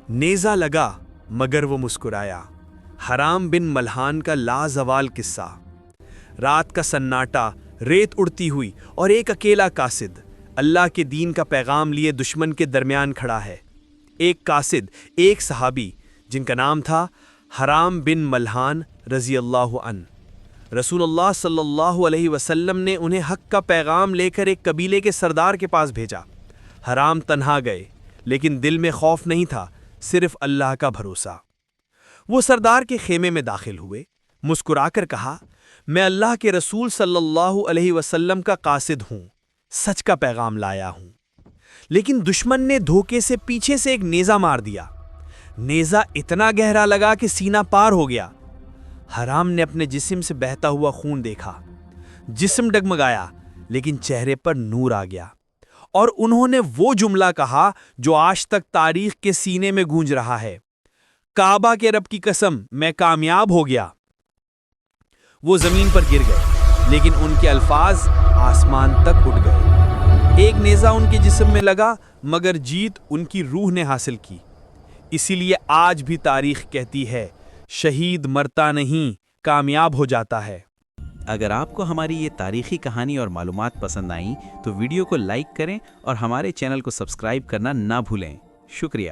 نیزہ لگا مگر وہ مسکرایا۔ حرام بن ملحان کا لازوال قصہ۔ رات کا سناٹا، ریت اڑتی ہوئی اور ایک اکیلا قاصد اللہ کے دین کا پیغام لیے دشمن کے درمیان کھڑا ہے۔ ایک قاصد، ایک صحابی جن کا نام تھا حرام بن ملحان رضی اللہ عنہ۔ رسول اللہ صلی اللہ علیہ وسلم نے انہیں حق کا پیغام لے کر ایک قبیلے کے سردار کے پاس بھیجا۔ حرام تنہا گئے، لیکن دل میں خوف نہیں تھا، صرف اللہ کا بھروسہ۔ وہ سردار کے خیمے میں داخل ہوئے، مسکرا کر کہا، میں اللہ کے رسول صلی اللہ علیہ وسلم کا قاصد ہوں، سچ کا پیغام لایا ہوں۔ لیکن دشمن نے دھوکے سے پیچھے سے ایک نیزہ مار دیا۔ نیزہ اتنا گہرا لگا کہ سینہ پار ہو گیا۔ حرام نے اپنے جسم سے بہتا ہوا خون دیکھا، جسم ڈگمگایا لیکن چہرے پر نور آ گیا، اور انہوں نے وہ جملہ کہا جو آج تک تاریخ کے سینے میں گونج رہا ہے، کعبہ کے رب کی قسم میں کامیاب ہو گیا۔ وہ زمین پر گر گئے، لیکن ان کے الفاظ آسمان تک اٹھ گئے۔ ایک نیزہ ان کے جسم میں لگا مگر جیت ان کی روح نے حاصل کی۔ اسی لیے آج بھی تاریخ کہتی ہے، شہید مرتا نہیں، کامیاب ہو جاتا ہے۔ اگر آپ کو ہماری یہ تاریخی کہانی اور معلومات پسند آئیں تو ویڈیو کو لائک کریں اور ہمارے چینل کو سبسکرائب کرنا نہ بھولیں۔ شکریہ۔